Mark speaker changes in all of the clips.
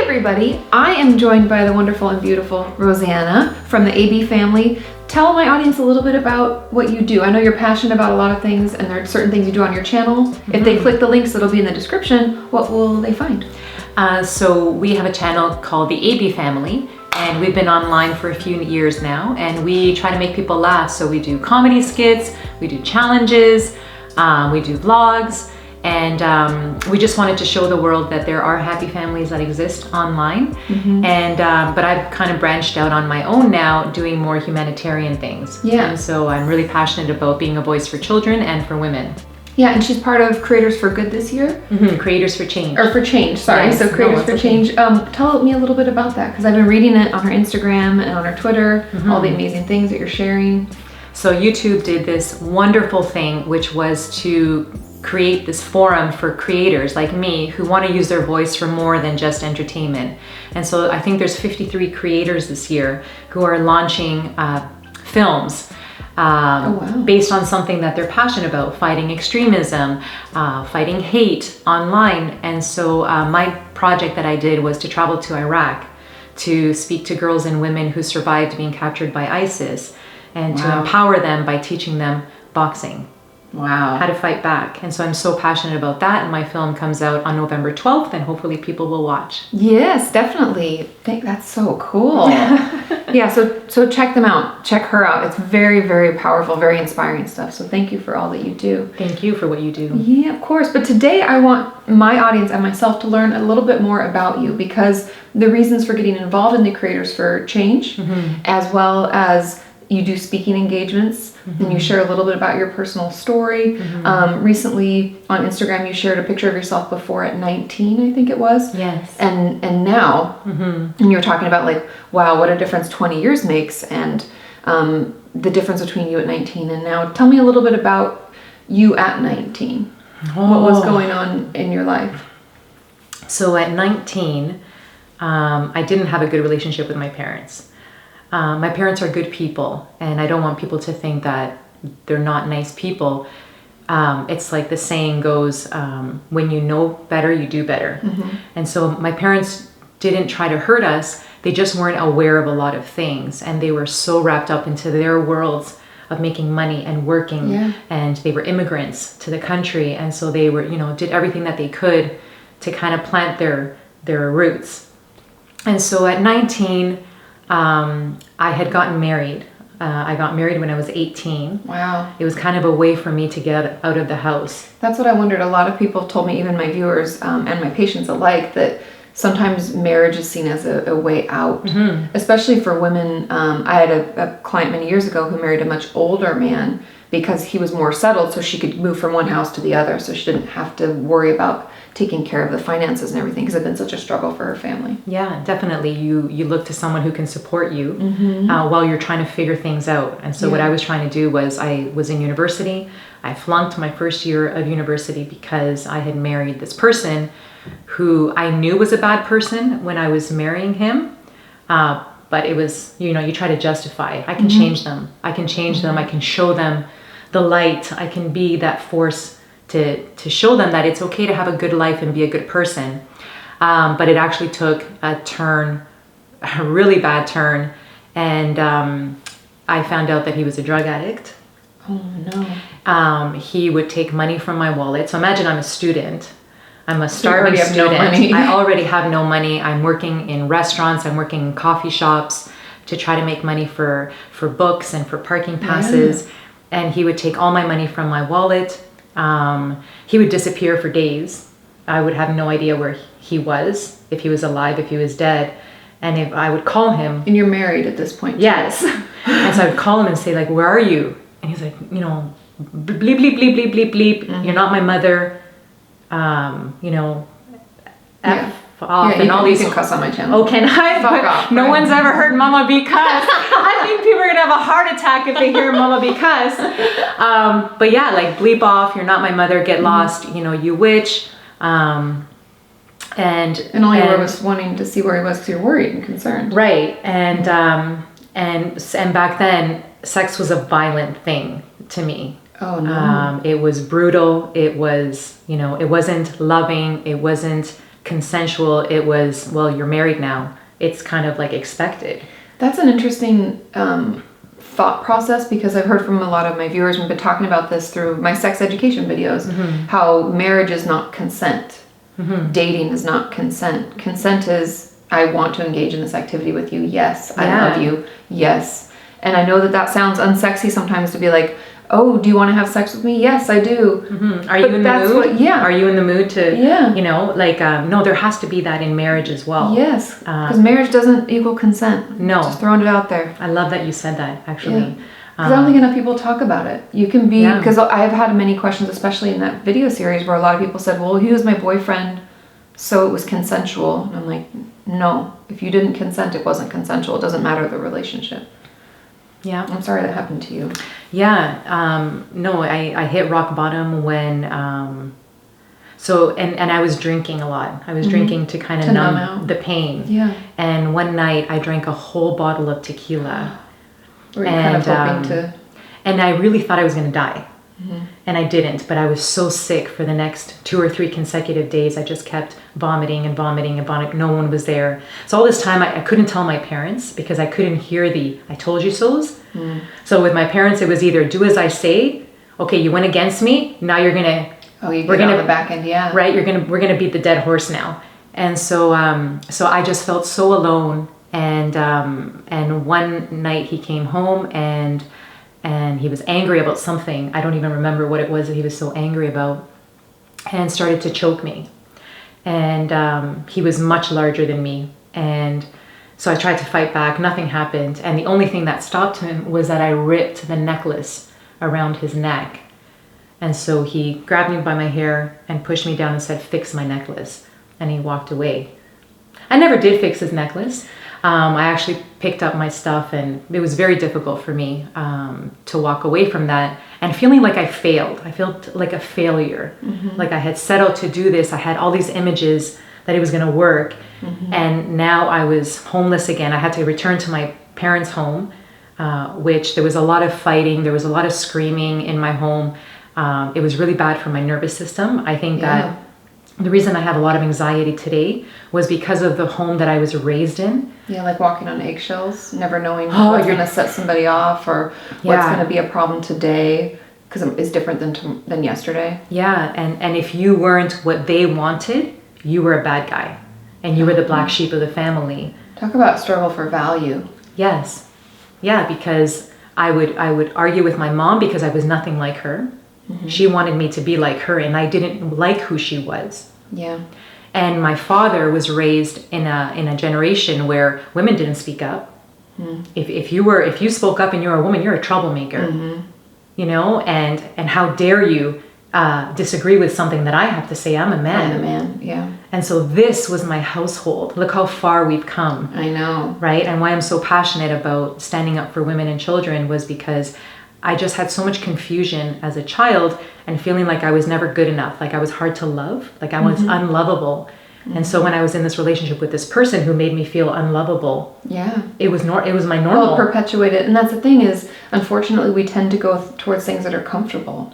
Speaker 1: everybody. I am joined by the wonderful and beautiful Rosanna from the AB family. Tell my audience a little bit about what you do. I know you're passionate about a lot of things, and there are certain things you do on your channel. If they click the links that'll be in the description, what will they find?
Speaker 2: So we have a channel called the AB family, and we've been online for a few years now, and we try to make people laugh. So we do comedy skits, we do challenges, we do vlogs, and we just wanted to show the world that there are happy families that exist online. But I've kind of branched out on my own now, doing more humanitarian things.
Speaker 1: Yeah.
Speaker 2: And so I'm really passionate about being a voice for children and for women.
Speaker 1: Yeah, and she's part of Creators for Good this year?
Speaker 2: Creators for Change.
Speaker 1: Or for Change, sorry.
Speaker 2: Yes,
Speaker 1: so Creators for Change. Tell me a little bit about that, because I've been reading it on her Instagram and on her Twitter, all the amazing things that you're sharing.
Speaker 2: So YouTube did this wonderful thing, which was to create this forum for creators like me who want to use their voice for more than just entertainment. And so I think there's 53 creators this year who are launching films based on something that they're passionate about, fighting extremism, fighting hate online. And so my project that I did was to travel to Iraq to speak to girls and women who survived being captured by ISIS, and to empower them by teaching them boxing. How to fight back. And so I'm so passionate about that, and my film comes out on November 12th, and hopefully people will watch.
Speaker 1: Yes, definitely. I think that's so cool. Yeah, so check them out. Check her out. It's very, very powerful, very inspiring stuff. So thank you for all that you do.
Speaker 2: Thank you for what you do.
Speaker 1: Yeah, of course. But today I want my audience and myself to learn a little bit more about you, because the reasons for getting involved in the Creators for Change, as well as you do speaking engagements, and you share a little bit about your personal story. Recently on Instagram, you shared a picture of yourself before at 19, I think it was.
Speaker 2: Yes.
Speaker 1: And now, and you're talking about like, wow, what a difference 20 years makes, and the difference between you at 19 and now. Tell me a little bit about you at 19. What was going on in your life?
Speaker 2: So at 19, I didn't have a good relationship with my parents. My parents are good people, and I don't want people to think that they're not nice people. It's like the saying goes, when you know better, you do better. And so my parents didn't try to hurt us. They just weren't aware of a lot of things, and they were so wrapped up into their worlds of making money and working, and they were immigrants to the country, and so they were, did everything that they could to kind of plant their roots. And so at 19, I had gotten married. I got married when I was 18.
Speaker 1: Wow.
Speaker 2: It was kind of a way for me to get out of the house.
Speaker 1: That's what I wondered. A lot of people told me, even my viewers and my patients alike, that sometimes marriage is seen as a way out, especially for women. I had a client many years ago who married a much older man because he was more settled, so she could move from one house to the other, so she didn't have to worry about taking care of the finances and everything, because it had been such a struggle for her family. Yeah,
Speaker 2: definitely. You look to someone who can support you while you're trying to figure things out. And so what I was trying to do was, I was in university. I flunked my first year of university because I had married this person who I knew was a bad person when I was marrying him. But it was, you try to justify. I can change them. I can change them. I can show them the light. I can be that force to show them that it's okay to have a good life and be a good person. But it actually took a really bad turn. And I found out that he was a drug addict.
Speaker 1: Oh no.
Speaker 2: He would take money from my wallet. So imagine I'm a student. I'm a starving student.
Speaker 1: No money.
Speaker 2: I already have no money. I'm working in restaurants. I'm working in coffee shops to try to make money for books and for parking passes. And he would take all my money from my wallet. He would disappear for days. I would have no idea where he was, if he was alive, if he was dead. And if I would call him.
Speaker 1: And you're married at this point.
Speaker 2: Yes. And so I would call him and say, like, where are you? And he's like, bleep, bleep, bleep, bleep, bleep, bleep. You're not my mother. F off, and all these.
Speaker 1: You can cuss on my channel.
Speaker 2: Oh, can I?
Speaker 1: Fuck off.
Speaker 2: No one's ever heard Mama be cussed. I think people are gonna have a heart attack if they hear Mama be cussed. But yeah, like, bleep off. You're not my mother. Get lost. You witch. And
Speaker 1: all you were was wanting to see where he was because you're worried and concerned.
Speaker 2: Right. And back then, sex was a violent thing to me.
Speaker 1: Oh no.
Speaker 2: It was brutal. It was, it wasn't loving. It wasn't consensual. It was, well, you're married now. It's kind of like expected.
Speaker 1: That's an interesting thought process, because I've heard from a lot of my viewers, and been talking about this through my sex education videos, how marriage is not consent. Dating is not consent. Consent is, I want to engage in this activity with you. Yes. I love you. Yes. And I know that sounds unsexy sometimes to be like, oh, do you want to have sex with me? Yes, I do.
Speaker 2: Are you in the mood? Are you in the mood to, no, there has to be that in marriage as well.
Speaker 1: Yes. Because marriage doesn't equal consent.
Speaker 2: No.
Speaker 1: Just throwing it out there.
Speaker 2: I love that you said that, actually.
Speaker 1: Because I don't think enough people talk about it. You can be, because I've had many questions, especially in that video series, where a lot of people said, well, he was my boyfriend, so it was consensual. And I'm like, no, if you didn't consent, it wasn't consensual. It doesn't matter the relationship.
Speaker 2: Yeah.
Speaker 1: I'm sorry that happened to you.
Speaker 2: Yeah. No, I hit rock bottom when, and I was drinking a lot. I was drinking to kind of numb out the pain.
Speaker 1: Yeah.
Speaker 2: And one night I drank a whole bottle of tequila.
Speaker 1: Were you kind of hoping to?
Speaker 2: And I really thought I was going to die. And I didn't, but I was so sick for the next 2 or 3 consecutive days. I just kept vomiting and vomiting and vomiting. No one was there. So all this time I couldn't tell my parents, because I couldn't hear the I told you so's. So with my parents, it was either do as I say. Okay, you went against me. Now you're going to...
Speaker 1: Oh, we're going to the back end, yeah.
Speaker 2: Right, we're going to beat the dead horse now. And so I just felt so alone. And one night he came home and he was angry about something. I don't even remember what it was that he was so angry about, and started to choke me. And he was much larger than me. And so I tried to fight back. Nothing happened. And the only thing that stopped him was that I ripped the necklace around his neck. And so he grabbed me by my hair and pushed me down and said, fix my necklace. And he walked away. I never did fix his necklace. I actually picked up my stuff, and it was very difficult for me to walk away from that and feeling like I failed. I felt like a failure. Like I had set out to do this. I had all these images that it was going to work. And now I was homeless again. I had to return to my parents' home, which there was a lot of fighting. There was a lot of screaming in my home. It was really bad for my nervous system. I think that the reason I have a lot of anxiety today was because of the home that I was raised in.
Speaker 1: Yeah, like walking on eggshells, never knowing what's going to set somebody off, or what's going to be a problem today, because it's different than yesterday.
Speaker 2: Yeah, and if you weren't what they wanted, you were a bad guy, and you were the black sheep of the family.
Speaker 1: Talk about struggle for value.
Speaker 2: Yes. Yeah, because I would argue with my mom because I was nothing like her. She wanted me to be like her, and I didn't like who she was.
Speaker 1: Yeah.
Speaker 2: And my father was raised in a generation where women didn't speak up. If you spoke up and you're a woman, you're a troublemaker. You know, and how dare you disagree with something that I have to say? I'm a man.
Speaker 1: I'm a man, yeah.
Speaker 2: And so this was my household. Look how far we've come.
Speaker 1: I know.
Speaker 2: Right? And why I'm so passionate about standing up for women and children was because I just had so much confusion as a child and feeling like I was never good enough, like I was hard to love, like I was unlovable. And so when I was in this relationship with this person who made me feel unlovable, it was my normal.
Speaker 1: Well, perpetuated. And that's the thing is, unfortunately, we tend to go towards things that are comfortable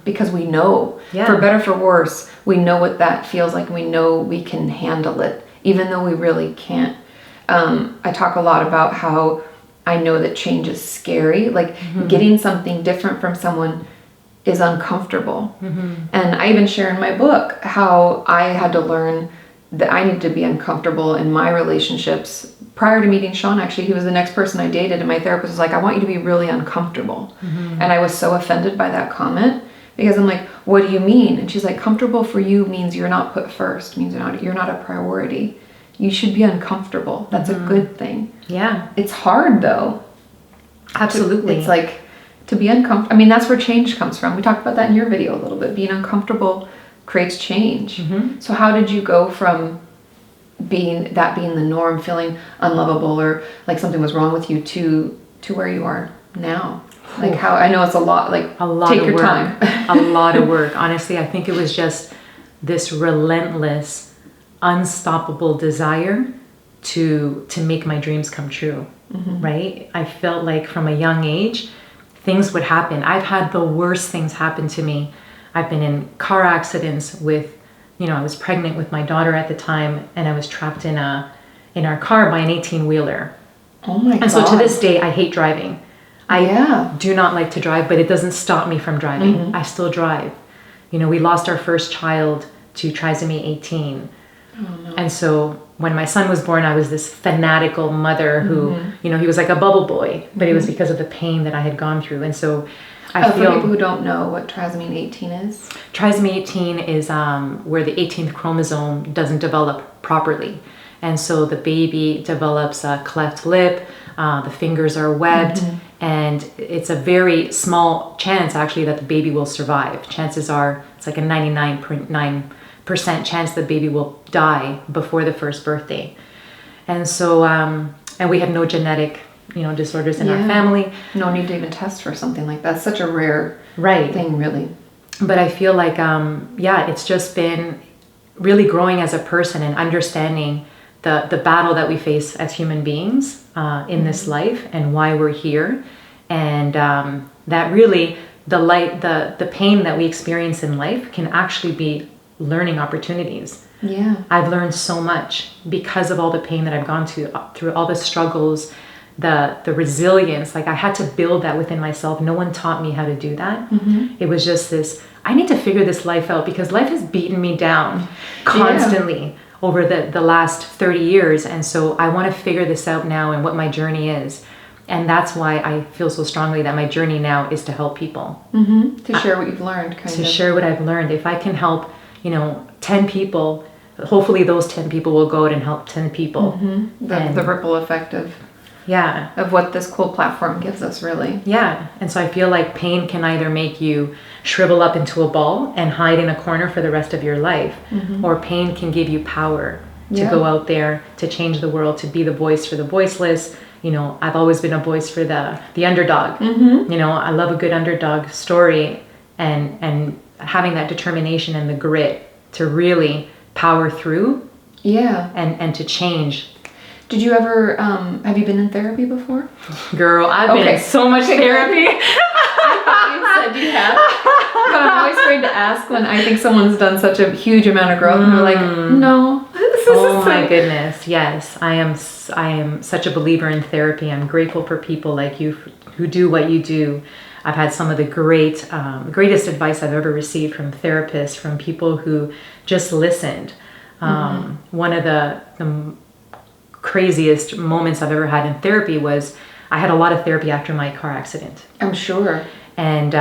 Speaker 1: because we know, for better, for worse, we know what that feels like. And we know we can handle it, even though we really can't. I talk a lot about how I know that change is scary. Like getting something different from someone is uncomfortable. And I even share in my book how I had to learn that I need to be uncomfortable in my relationships. Prior to meeting Sean, actually, he was the next person I dated, and my therapist was like, I want you to be really uncomfortable. And I was so offended by that comment because I'm like, what do you mean? And she's like, comfortable for you means you're not put first, means you're not a priority. You should be uncomfortable. That's a good thing. Yeah. It's hard though.
Speaker 2: Absolutely.
Speaker 1: It's like to be uncomfortable. I mean, that's where change comes from. We talked about that in your video a little bit. Being uncomfortable creates change. So how did you go from being the norm, feeling unlovable or like something was wrong with you to where you are now? Like how, I know it's a lot, like take your time.
Speaker 2: A lot of work. Honestly, I think it was just this relentless, unstoppable desire to make my dreams come true. Right? I felt like from a young age, things would happen. I've had the worst things happen to me. I've been in car accidents with I was pregnant with my daughter at the time, and I was trapped in our car by an 18-wheeler.
Speaker 1: Oh my God.
Speaker 2: And so to this day, I hate driving.
Speaker 1: Yeah.
Speaker 2: I do not like to drive, but it doesn't stop me from driving. I still drive. We lost our first child to trisomy 18.
Speaker 1: Oh, no.
Speaker 2: And so when my son was born, I was this fanatical mother who, he was like a bubble boy, but it was because of the pain that I had gone through. And so I feel...
Speaker 1: For people who don't know what trisomy 18 is?
Speaker 2: Trisomy 18 is where the 18th chromosome doesn't develop properly. And so the baby develops a cleft lip, the fingers are webbed, and it's a very small chance actually that the baby will survive. Chances are it's like a 99.9% chance the baby will die before the first birthday. And so, and we have no genetic, disorders in our family.
Speaker 1: No need to even test for something like that. It's such a rare thing, really.
Speaker 2: But I feel like, it's just been really growing as a person and understanding the battle that we face as human beings in this life and why we're here. And that really, the pain that we experience in life can actually be learning opportunities.
Speaker 1: Yeah.
Speaker 2: I've learned so much because of all the pain that I've gone through all the struggles, the resilience. Like I had to build that within myself. No one taught me how to do that. It was just this, I need to figure this life out because life has beaten me down constantly over the last 30 years. And so I want to figure this out now and what my journey is. And that's why I feel so strongly that my journey now is to help people.
Speaker 1: To share what you've learned, kind of.
Speaker 2: To share what I've learned. If I can help, 10 people, hopefully those 10 people will go out and help 10 people.
Speaker 1: The ripple effect of what this cool platform gives us, really.
Speaker 2: Yeah. And so I feel like pain can either make you shrivel up into a ball and hide in a corner for the rest of your life, or pain can give you power to go out there, to change the world, to be the voice for the voiceless. I've always been a voice for the underdog. I love a good underdog story and having that determination and the grit to really power through and to change.
Speaker 1: Did you ever, have you been in therapy before?
Speaker 2: Girl, I've been in so much therapy.
Speaker 1: I thought you said you have. But I'm always afraid to ask when I think someone's done such a huge amount of growth and they're like, no.
Speaker 2: Oh my goodness. Yes. I am such a believer in therapy. I'm grateful for people like you who do what you do. I've had some of the greatest advice I've ever received from therapists, from people who just listened. One of the craziest moments I've ever had in therapy was I had a lot of therapy after my car accident.
Speaker 1: I'm sure.
Speaker 2: And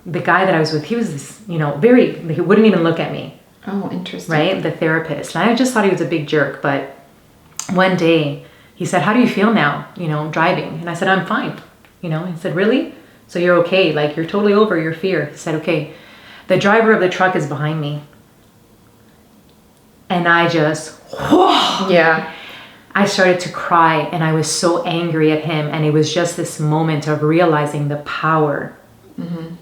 Speaker 2: the guy that I was with, he was this, he wouldn't even look at me.
Speaker 1: Oh, interesting.
Speaker 2: Right? The therapist. And I just thought he was a big jerk. But one day he said, how do you feel now, driving? And I said, I'm fine. He said, really? So you're okay? Like you're totally over your fear? He said, okay, the driver of the truck is behind me. And I just, I started to cry and I was so angry at him. And it was just this moment of realizing the power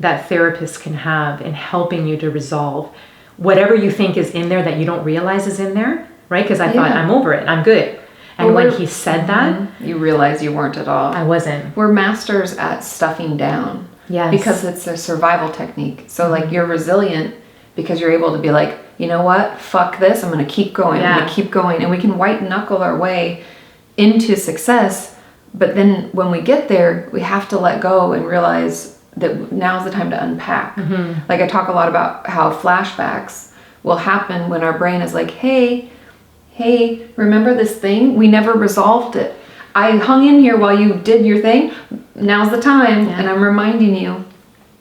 Speaker 2: that therapists can have in helping you to resolve whatever you think is in there that you don't realize is in there, right? Because I thought, I'm over it, I'm good. And when he said that,
Speaker 1: you realize you weren't at all.
Speaker 2: I wasn't.
Speaker 1: We're masters at stuffing down.
Speaker 2: Yes.
Speaker 1: Because it's a survival technique. So like you're resilient because you're able to be like, you know what? Fuck this. I'm going to keep going. I'm going to keep going. And we can white knuckle our way into success. But then when we get there, we have to let go and realize that now's the time to unpack. Like I talk a lot about how flashbacks will happen when our brain is like, hey, remember this thing? We never resolved it. I hung in here while you did your thing. Now's the time. And I'm reminding you.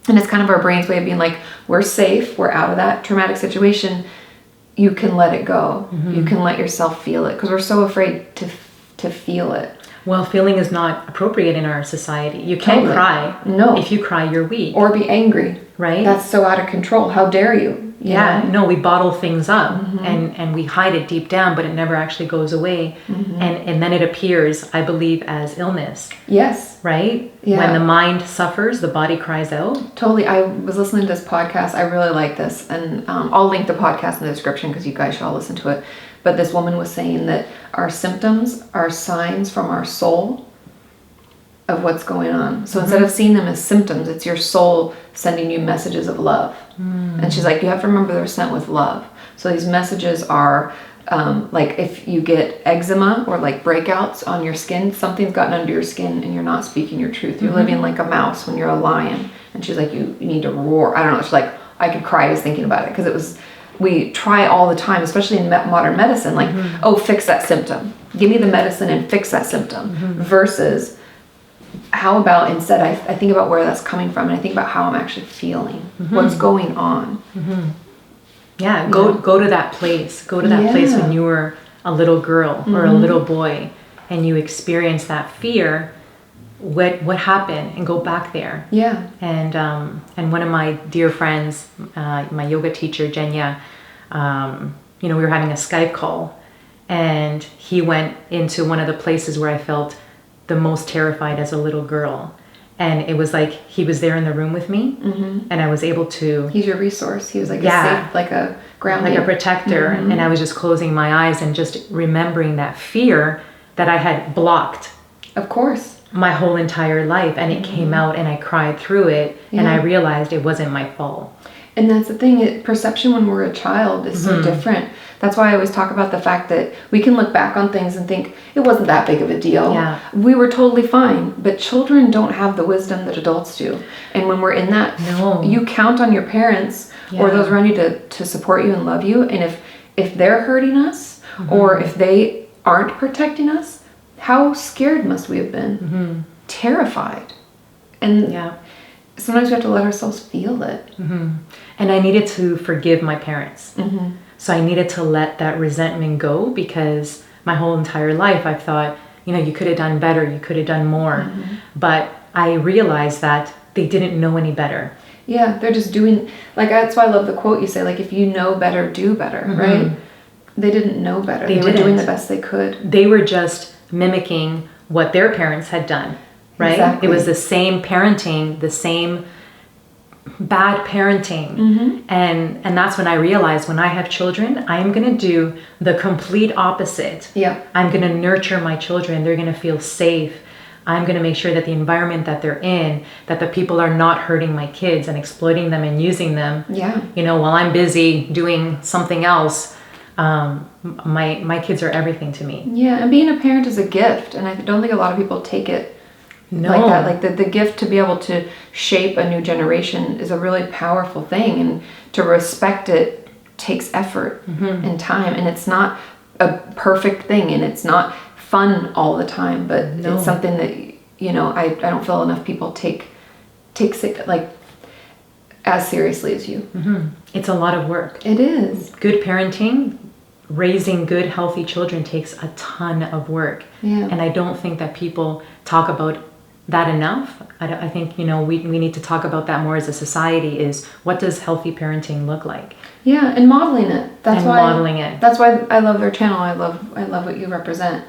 Speaker 1: And it's kind of our brain's way of being like, we're safe. We're out of that traumatic situation. You can let it go. You can let yourself feel it because we're so afraid to feel it.
Speaker 2: Well, feeling is not appropriate in our society. You can't cry.
Speaker 1: No.
Speaker 2: If you cry, you're weak.
Speaker 1: Or be angry.
Speaker 2: Right?
Speaker 1: That's so out of control. How dare you?
Speaker 2: No, we bottle things up and we hide it deep down, but it never actually goes away. And then it appears, I believe, as illness.
Speaker 1: Yes.
Speaker 2: Right?
Speaker 1: Yeah.
Speaker 2: When the mind suffers, the body cries out.
Speaker 1: Totally. I was listening to this podcast. I really like this. And I'll link the podcast in the description because you guys should all listen to it. But this woman was saying that our symptoms are signs from our soul of what's going on. So instead of seeing them as symptoms, it's your soul sending you messages of love. And she's like, you have to remember they're sent with love. So these messages are like if you get eczema or like breakouts on your skin, something's gotten under your skin and you're not speaking your truth. You're living like a mouse when you're a lion. And she's like, you need to roar. I don't know. She's like, I could cry just thinking about it, because we try all the time, especially in modern medicine, like, oh, fix that symptom. Give me the medicine and fix that symptom. Versus, how about instead I think about where that's coming from, and I think about how I'm actually feeling. What's going on.
Speaker 2: Yeah, go to that place. Go to that place when you were a little girl or a little boy, and you experienced that fear. What happened, and go back there.
Speaker 1: Yeah.
Speaker 2: And one of my dear friends, my yoga teacher, Jenya, we were having a Skype call, and he went into one of the places where I felt the most terrified as a little girl. And it was like he was there in the room with me, and I was able to... He's
Speaker 1: your resource. He was like a safe, like a grounding.
Speaker 2: Like a protector. And I was just closing my eyes and just remembering that fear that I had blocked.
Speaker 1: Of course.
Speaker 2: My whole entire life. And it came out, and I cried through it, and I realized it wasn't my fault.
Speaker 1: And that's the thing, perception when we're a child is so different. That's why I always talk about the fact that we can look back on things and think it wasn't that big of a deal.
Speaker 2: Yeah.
Speaker 1: We were totally fine. But children don't have the wisdom that adults do. And when we're in that, you count on your parents or those around you to support you and love you. And if they're hurting us or if they aren't protecting us, how scared must we have been? Terrified. And sometimes we have to let ourselves feel it.
Speaker 2: And I needed to forgive my parents. So I needed to let that resentment go, because my whole entire life I've thought, you could have done better, you could have done more. But I realized that they didn't know any better.
Speaker 1: Yeah, they're just doing, like, that's why I love the quote you say, like, if you know better, do better, right? They didn't know better. They were doing the best they could.
Speaker 2: They were just mimicking what their parents had done, right?
Speaker 1: Exactly.
Speaker 2: It was the same parenting, the same bad parenting. And that's when I realized, when I have children, I'm going to do the complete opposite. I'm going to nurture my children. They're going to feel safe. I'm going to make sure that the environment that they're in, that the people are not hurting my kids and exploiting them and using them. While I'm busy doing something else, my kids are everything to me.
Speaker 1: And being a parent is a gift, and I don't think a lot of people take it like that. Like the gift to be able to shape a new generation is a really powerful thing, and to respect it takes effort and time, and it's not a perfect thing, and it's not fun all the time, but it's something that I don't feel enough people take it like as seriously as you.
Speaker 2: It's a lot of work.
Speaker 1: It is.
Speaker 2: Good parenting, raising good healthy children takes a ton of work. And I don't think that people talk about that enough. I think we need to talk about that more as a society. Is what does healthy parenting look like?
Speaker 1: And modeling it. That's why I love their channel. I love what you represent.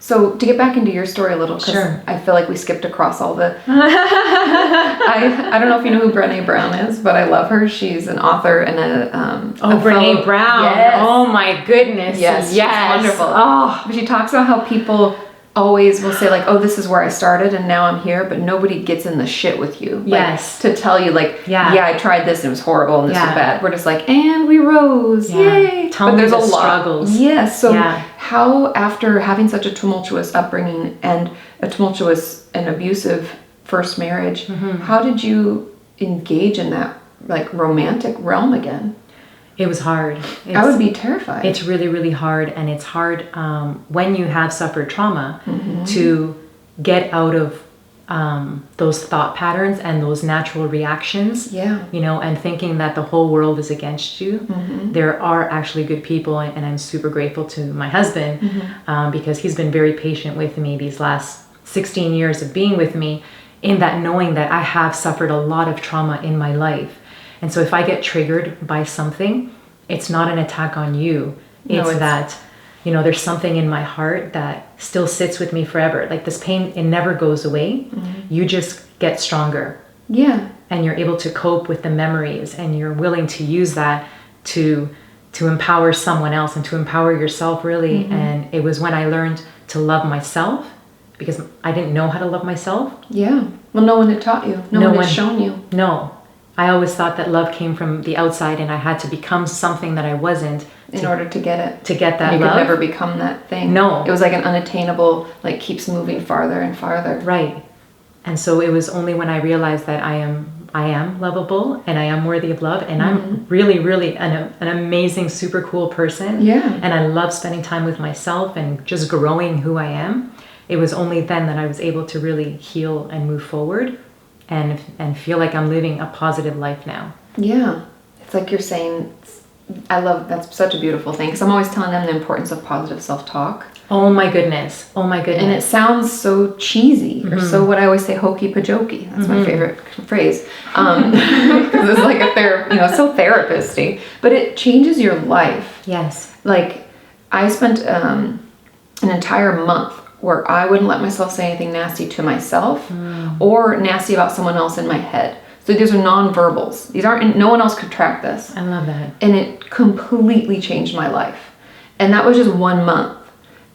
Speaker 1: So to get back into your story a little, because I feel like we skipped across all the... I don't know if you know who Brené Brown is, but I love her. She's an author and
Speaker 2: Brené Brown. Yes. Oh my goodness.
Speaker 1: Yes. She's wonderful. But she talks about how people always will say, like, oh, this is where I started and now I'm here, but nobody gets in the shit with you. To tell you, like, I tried this and it was horrible and this was bad. We're just like, and we rose. Yay.
Speaker 2: Tell me the struggles.
Speaker 1: Yes. So how, after having such a tumultuous upbringing and a tumultuous and abusive first marriage, how did you engage in that, like, romantic realm again?
Speaker 2: It was hard.
Speaker 1: I would be terrified.
Speaker 2: It's really, really hard. And it's hard when you have suffered trauma to get out of those thought patterns and those natural reactions, and thinking that the whole world is against you. There are actually good people, and I'm super grateful to my husband because he's been very patient with me these last 16 years of being with me, in that knowing that I have suffered a lot of trauma in my life. And so if I get triggered by something, it's not an attack on you. It's that, there's something in my heart that still sits with me forever. Like, this pain, it never goes away. You just get stronger. And you're able to cope with the memories, and you're willing to use that to empower someone else and to empower yourself, really. And it was when I learned to love myself, because I didn't know how to love myself.
Speaker 1: Well, no one had taught you. No one had shown you.
Speaker 2: No. I always thought that love came from the outside and I had to become something that I wasn't.
Speaker 1: In order to get it.
Speaker 2: To get that
Speaker 1: you
Speaker 2: love.
Speaker 1: You could never become that thing.
Speaker 2: No.
Speaker 1: It was like an unattainable, like keeps moving farther and farther.
Speaker 2: Right. And so it was only when I realized that I am lovable and I am worthy of love and I'm really, really an amazing, super cool person.
Speaker 1: Yeah.
Speaker 2: And I love spending time with myself and just growing who I am. It was only then that I was able to really heal and move forward and feel like I'm living a positive life now.
Speaker 1: Yeah. It's like you're saying, that's such a beautiful thing, because I'm always telling them the importance of positive self-talk.
Speaker 2: Oh my goodness. And
Speaker 1: it sounds so cheesy, or so what I always say, hokey pokey. That's my favorite phrase. Because it's like so therapist-y. But it changes your life.
Speaker 2: Yes.
Speaker 1: Like, I spent an entire month where I wouldn't let myself say anything nasty to myself or nasty about someone else in my head. So these are non-verbals. These aren't, no one else could track this.
Speaker 2: I love that.
Speaker 1: And it completely changed my life. And that was just 1 month.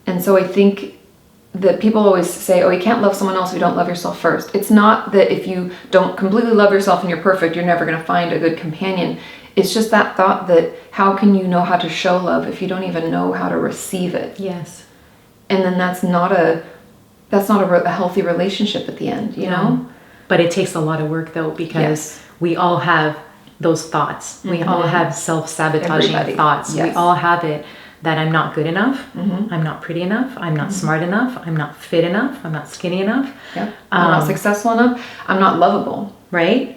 Speaker 1: And so I think that people always say, oh, you can't love someone else if you don't love yourself first. It's not that if you don't completely love yourself and you're perfect, you're never going to find a good companion. It's just that thought that how can you know how to show love if you don't even know how to receive it?
Speaker 2: Yes.
Speaker 1: And then that's not a healthy relationship at the end, you know?
Speaker 2: But it takes a lot of work though, because we all have those thoughts. We all have self-sabotaging thoughts.
Speaker 1: Yes.
Speaker 2: We all have it, that I'm not good enough. I'm not pretty enough. I'm not smart enough. I'm not fit enough. I'm not skinny enough.
Speaker 1: Yep. I'm not successful enough. I'm not lovable.
Speaker 2: Right?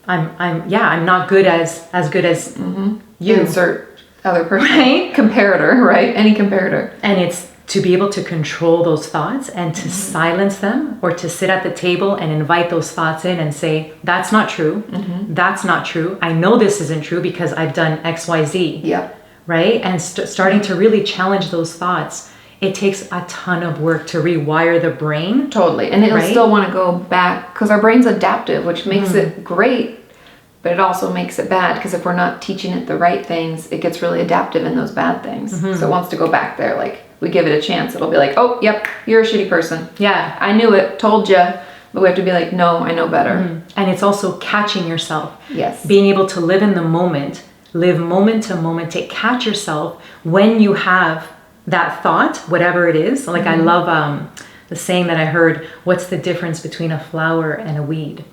Speaker 2: I'm not good as you.
Speaker 1: Insert other person.
Speaker 2: Right?
Speaker 1: Comparator, right? Any comparator.
Speaker 2: And it's to be able to control those thoughts and to silence them, or to sit at the table and invite those thoughts in and say, that's not true. That's not true. I know this isn't true because I've done X, Y, Z.
Speaker 1: Yep.
Speaker 2: Right? And starting to really challenge those thoughts. It takes a ton of work to rewire the brain.
Speaker 1: Totally. And it'll still want to go back, because our brain's adaptive, which makes it great, but it also makes it bad, because if we're not teaching it the right things, it gets really adaptive in those bad things. So it wants to go back there. Like, we give it a chance, it'll be like, oh, yep, you're a shitty person.
Speaker 2: Yeah.
Speaker 1: I knew it, told you. But we have to be like, no, I know better.
Speaker 2: And it's also catching yourself.
Speaker 1: Yes.
Speaker 2: Being able to live in the moment, live moment to moment, to catch yourself when you have that thought, whatever it is. Like, I love the saying that I heard, what's the difference between a flower and a weed?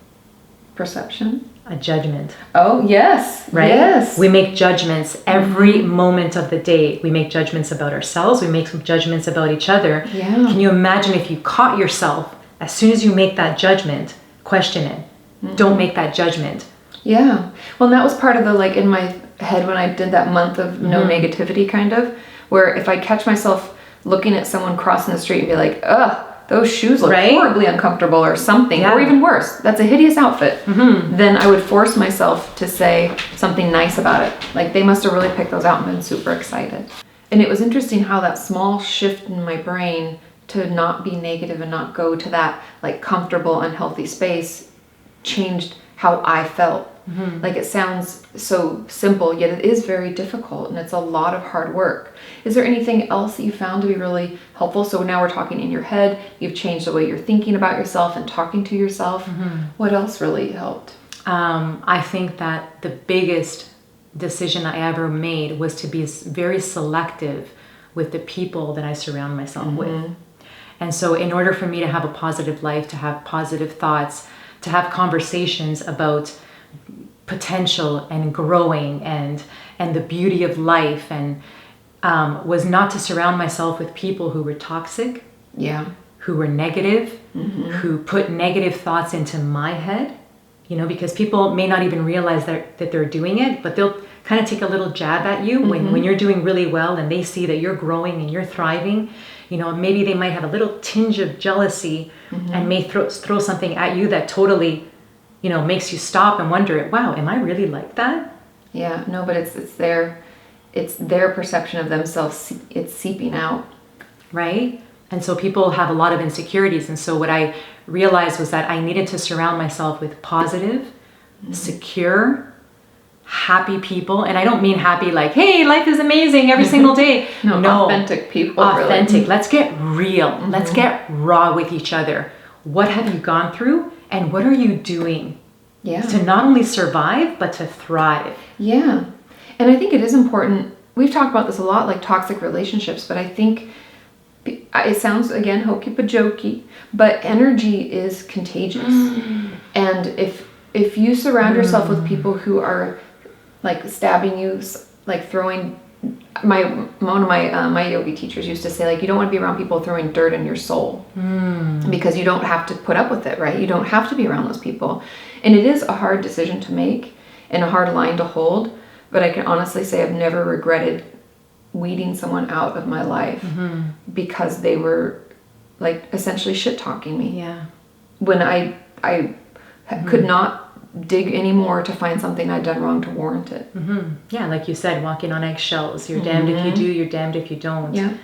Speaker 1: Perception.
Speaker 2: A judgment.
Speaker 1: Oh, yes.
Speaker 2: Right?
Speaker 1: Yes.
Speaker 2: We make judgments every moment of the day. We make judgments about ourselves. We make some judgments about each other.
Speaker 1: Yeah.
Speaker 2: Can you imagine if you caught yourself, as soon as you make that judgment, question it. Don't make that judgment.
Speaker 1: Yeah. Well, and that was part of the, like, in my head when I did that month of no negativity, kind of, where if I catch myself looking at someone crossing the street and be like, ugh, those shoes look horribly uncomfortable or something, or even worse, that's a hideous outfit, then I would force myself to say something nice about it. Like, they must have really picked those out and been super excited. And it was interesting how that small shift in my brain to not be negative and not go to that, like, comfortable, unhealthy space changed how I felt. Like, it sounds so simple, yet it is very difficult, and it's a lot of hard work. Is there anything else that you found to be really helpful? So now we're talking in your head, you've changed the way you're thinking about yourself and talking to yourself. What else really helped?
Speaker 2: I think that the biggest decision I ever made was to be very selective with the people that I surround myself with. And so in order for me to have a positive life, to have positive thoughts, to have conversations about potential and growing and the beauty of life, and was not to surround myself with people who were toxic, who were negative, who put negative thoughts into my head, because people may not even realize that they're doing it, but they'll kind of take a little jab at you when you're doing really well and they see that you're growing and you're thriving. Maybe they might have a little tinge of jealousy and may throw something at you that totally makes you stop and wonder, wow, am I really like that?
Speaker 1: Yeah, no, but it's their perception of themselves, it's seeping out.
Speaker 2: Right? And so people have a lot of insecurities. And so what I realized was that I needed to surround myself with positive, secure, happy people. And I don't mean happy like, hey, life is amazing every single day.
Speaker 1: No, authentic people.
Speaker 2: Authentic.
Speaker 1: Really.
Speaker 2: Let's get real. Let's get raw with each other. What have you gone through? And what are you doing
Speaker 1: Yeah.
Speaker 2: To not only survive, but to thrive.
Speaker 1: Yeah. And I think it is important. We've talked about this a lot, like toxic relationships, but I think it sounds, again, hokey pokey, but energy is contagious. And if you surround yourself with people who are like stabbing you, like throwing, one of my yogi teachers used to say, like, you don't want to be around people throwing dirt in your soul, because you don't have to put up with it, right? You don't have to be around those people. And it is a hard decision to make and a hard line to hold, but I can honestly say I've never regretted weeding someone out of my life because they were like essentially shit talking me.
Speaker 2: Yeah.
Speaker 1: When I could not dig anymore to find something I'd done wrong to warrant it.
Speaker 2: Yeah, like you said, walking on eggshells. You're damned if you do, you're damned if you don't.
Speaker 1: Yeah.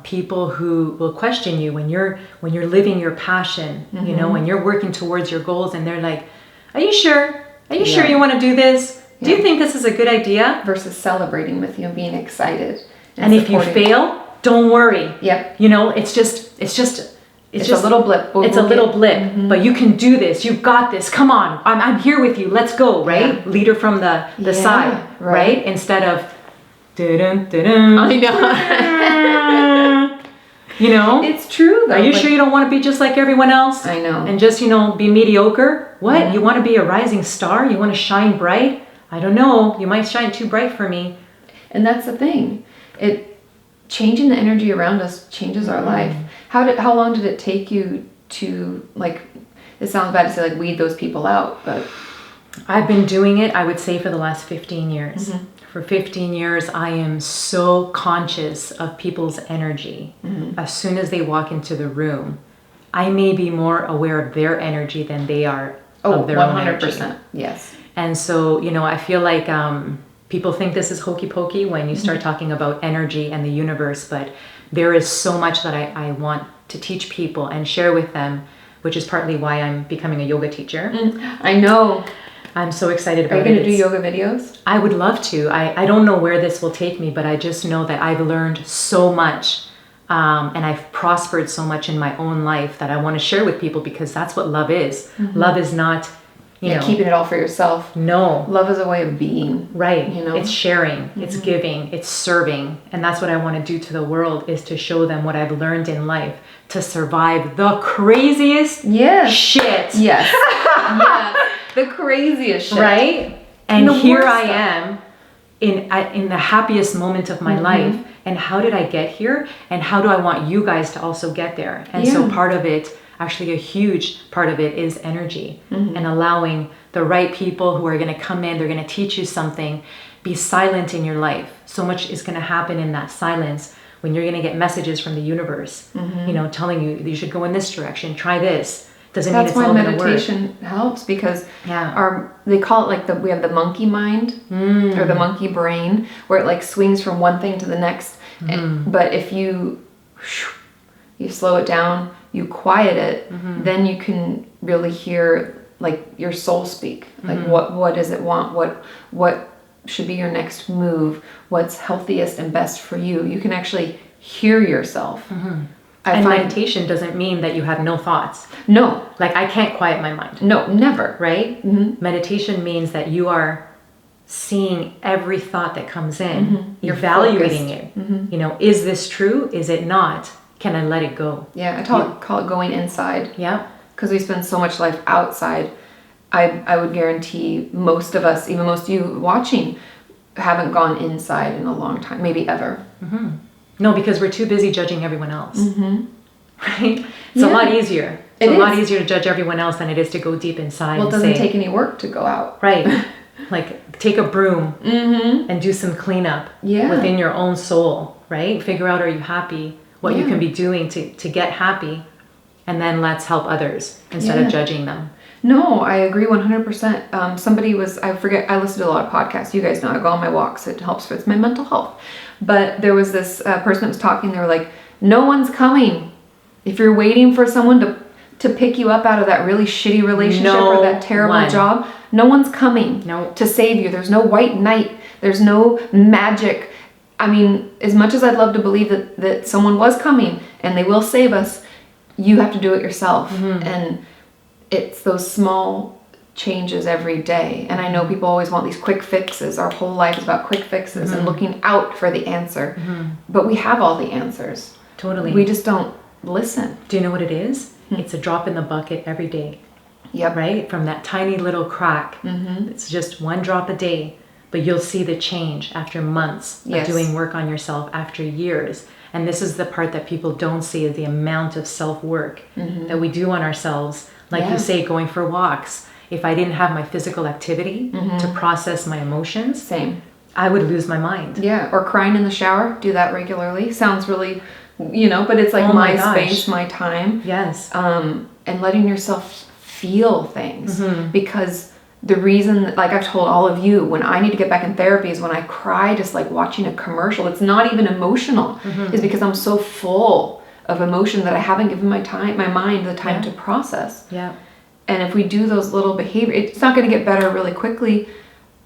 Speaker 2: People who will question you when you're living your passion, you know, when you're working towards your goals, and they're like, "Are you sure? Are you sure you want to do this? Do you think this is a good idea?"
Speaker 1: Versus celebrating with you and being excited.
Speaker 2: And if you fail, don't worry.
Speaker 1: Yep.
Speaker 2: You know, it's just
Speaker 1: a little blip.
Speaker 2: It's a little blip, but you can do this. You've got this. Come on, I'm here with you. Let's go, right? Yeah. Leader from the side, right? Instead of, dun-dun-dun-dun.
Speaker 1: I know.
Speaker 2: You know?
Speaker 1: It's true, though.
Speaker 2: Are you sure you don't want to be just like everyone else?
Speaker 1: I know.
Speaker 2: And just, be mediocre? What? Yeah. You want to be a rising star? You want to shine bright? I don't know. You might shine too bright for me.
Speaker 1: And that's the thing. Changing the energy around us changes our life. How long did it take you to, like, it sounds bad to say, like, weed those people out, but
Speaker 2: I've been doing it, I would say, for the last 15 years. For 15 years, I am so conscious of people's energy. As soon as they walk into the room, I may be more aware of their energy than they are of their own energy.
Speaker 1: 100%. Yes.
Speaker 2: And so, I feel like people think this is hokey pokey when you start talking about energy and the universe, but there is so much that I want to teach people and share with them, which is partly why I'm becoming a yoga teacher.
Speaker 1: I know.
Speaker 2: I'm so excited about it.
Speaker 1: Are you going to do yoga videos?
Speaker 2: I would love to. I don't know where this will take me, but I just know that I've learned so much and I've prospered so much in my own life that I want to share with people, because that's what love is. Love is not,
Speaker 1: keeping it all for yourself.
Speaker 2: No.
Speaker 1: Love is a way of being.
Speaker 2: Right. It's sharing, it's giving, it's serving. And that's what I want to do to the world, is to show them what I've learned in life to survive the craziest shit.
Speaker 1: Yes. Yes. The craziest shit.
Speaker 2: Right? And here I am in the happiest moment of my life. And how did I get here? And how do I want you guys to also get there? And so part of it, actually a huge part of it, is energy, and allowing the right people who are going to come in, they're going to teach you something. Be silent in your life. So much is going to happen in that silence when you're going to get messages from the universe, telling you you should go in this direction, try this. Doesn't mean it's all going to work. That's why meditation helps, because they call it like we have the monkey mind or the monkey brain, where it like swings from one thing to the next. But if you slow it down, you quiet it, then you can really hear like your soul speak. Like what does it want? What should be your next move? What's healthiest and best for you? You can actually hear yourself. And meditation doesn't mean that you have no thoughts. No. Like, I can't quiet my mind. No, never. Right? Meditation means that you are seeing every thought that comes in, evaluating it. Is this true? Is it not? Can I let it go? Yeah, I call it going inside. Yeah. Because we spend so much life outside. I would guarantee most of us, even most of you watching, haven't gone inside in a long time, maybe ever. No, because we're too busy judging everyone else. Right? It's a lot easier. It's a lot easier to judge everyone else than it is to go deep inside. Well, it doesn't take any work to go out. Right. Like, take a broom and do some cleanup within your own soul, right? Figure out, are you happy? What you can be doing to get happy. And then let's help others instead of judging them. No, I agree 100%. Somebody was, I listen to a lot of podcasts. You guys know, I go on my walks. It helps with my mental health. But there was this person that was talking. They were like, no one's coming. If you're waiting for someone to pick you up out of that really shitty relationship or that terrible job, no one's coming to save you. There's no white knight. There's no magic. I mean, as much as I'd love to believe that someone was coming and they will save us, you have to do it yourself. And it's those small
Speaker 1: changes every day. And I know people always want these quick fixes. Our whole life is about quick fixes and looking out for the answer. But we have all the answers.
Speaker 2: Totally.
Speaker 1: We just don't listen.
Speaker 2: Do you know what it is? It's a drop in the bucket every day.
Speaker 1: Yep.
Speaker 2: Right? From that tiny little crack. It's just one drop a day. But you'll see the change after months of doing work on yourself, after years. And this is the part that people don't see, is the amount of self-work that we do on ourselves. Like you say, going for walks. If I didn't have my physical activity to process my emotions,
Speaker 1: Same.
Speaker 2: I would lose my mind.
Speaker 1: Yeah, or crying in the shower. Do that regularly. Sounds really, but it's like my space, my time.
Speaker 2: Yes.
Speaker 1: And letting yourself feel things. Because the reason, like I've told all of you, when I need to get back in therapy is when I cry just like watching a commercial. It's not even emotional. It's because I'm so full of emotion that I haven't given my mind the time to process.
Speaker 2: Yeah.
Speaker 1: And if we do those little behaviors, it's not going to get better really quickly,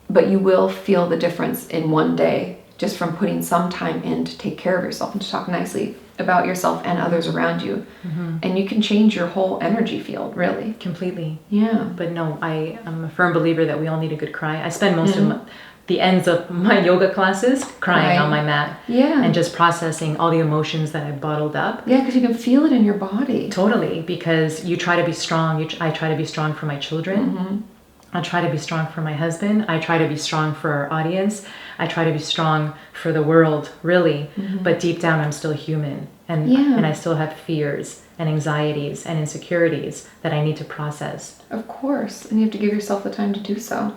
Speaker 1: but you will feel the difference in one day just from putting some time in to take care of yourself and to talk nicely about yourself and others around you. And you can change your whole energy field, really.
Speaker 2: Completely.
Speaker 1: Yeah.
Speaker 2: But no, I'm a firm believer that we all need a good cry. I spend most of the ends of my yoga classes crying on my mat.
Speaker 1: Yeah.
Speaker 2: And just processing all the emotions that I've bottled up.
Speaker 1: Yeah, because you can feel it in your body.
Speaker 2: Totally. Because you try to be strong. I try to be strong for my children. I try to be strong for my husband. I try to be strong for our audience. I try to be strong for the world, really. But deep down, I'm still human. And I still have fears and anxieties and insecurities that I need to process.
Speaker 1: Of course. And you have to give yourself the time to do so.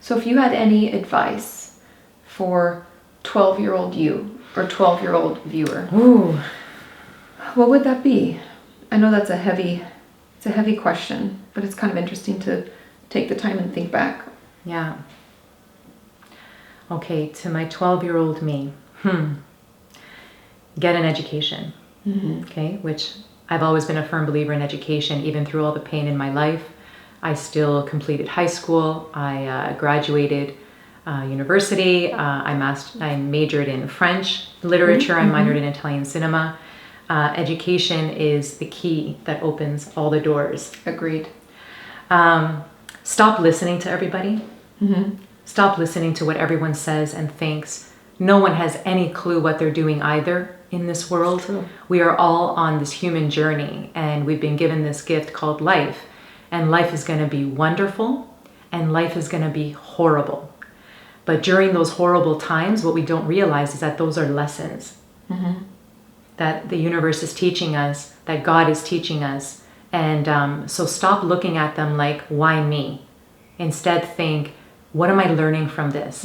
Speaker 1: So if you had any advice for 12-year-old you or 12-year-old viewer, what would that be? I know that's a heavy question, but it's kind of interesting to take the time and think back.
Speaker 2: Yeah. Okay, to my 12-year-old me, get an education. Okay, which I've always been a firm believer in education, even through all the pain in my life. I still completed high school. I graduated university. I majored in French literature. I minored in Italian cinema. Education is the key that opens all the doors.
Speaker 1: Agreed.
Speaker 2: Stop listening to everybody. Stop listening to what everyone says and thinks. No one has any clue what they're doing either in this world.
Speaker 1: True.
Speaker 2: We are all on this human journey, and we've been given this gift called life. And life is going to be wonderful, and life is going to be horrible. But during those horrible times, what we don't realize is that those are lessons. That the universe is teaching us, that God is teaching us. And so stop looking at them like, why me? Instead think, what am I learning from this?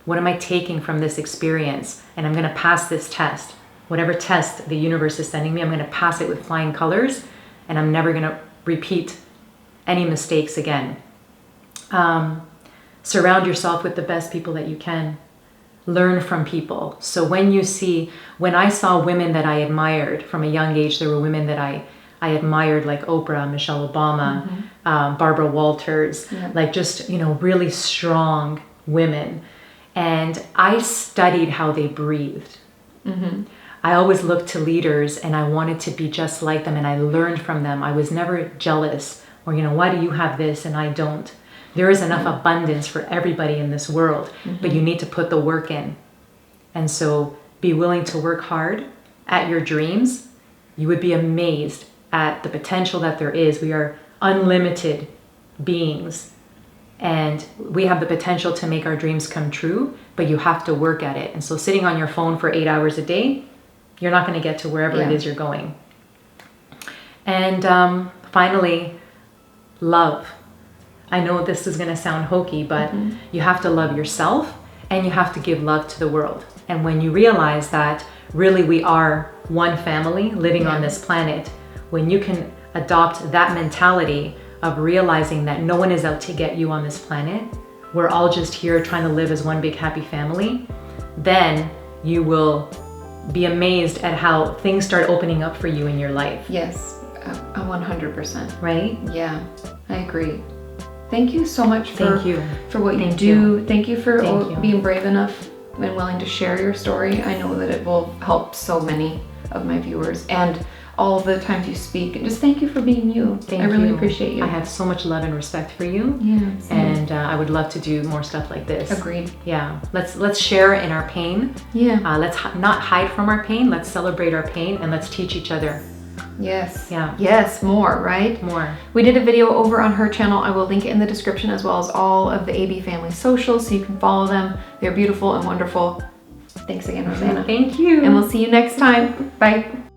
Speaker 2: What am I taking from this experience? And I'm going to pass this test. Whatever test the universe is sending me, I'm going to pass it with flying colors, and I'm never going to repeat any mistakes again. Surround yourself with the best people that you can. Learn from people. So when I saw women that I admired from a young age, there were women that I admired, like Oprah, Michelle Obama, Barbara Walters, like just, really strong women. And I studied how they breathed. I always looked to leaders and I wanted to be just like them, and I learned from them. I was never jealous or, why do you have this and I don't? There is enough abundance for everybody in this world, but you need to put the work in. And so be willing to work hard at your dreams. You would be amazed at the potential that there is. We are unlimited beings, and we have the potential to make our dreams come true, but you have to work at it. And so sitting on your phone for 8 hours a day, you're not going to get to wherever it is you're going. And finally, love. I know this is going to sound hokey, but you have to love yourself and you have to give love to the world. And when you realize that really we are one family living on this planet, when you can adopt that mentality of realizing that no one is out to get you on this planet, we're all just here trying to live as one big happy family, then you will be amazed at how things start opening up for you in your life.
Speaker 1: Yes, 100%.
Speaker 2: Right?
Speaker 1: Yeah, I agree. Thank you so much for what you do.
Speaker 2: You.
Speaker 1: Thank you for being brave enough and willing to share your story. I know that it will help so many of my viewers, and all the times you speak. And just thank you for being you.
Speaker 2: Thank
Speaker 1: I really
Speaker 2: you.
Speaker 1: appreciate you.
Speaker 2: I have so much love and respect for you.
Speaker 1: Yeah, same.
Speaker 2: And I would love to do more stuff like this.
Speaker 1: Agreed.
Speaker 2: Yeah. Let's share in our pain.
Speaker 1: Yeah.
Speaker 2: Let's not hide from our pain. Let's celebrate our pain and let's teach each other.
Speaker 1: Yes.
Speaker 2: Yeah.
Speaker 1: Yes, more, right?
Speaker 2: More.
Speaker 1: We did a video over on her channel. I will link it in the description, as well as all of the AB family socials, so you can follow them. They're beautiful and wonderful. Thanks again, Rosanna.
Speaker 2: Thank you.
Speaker 1: And we'll see you next time. Bye.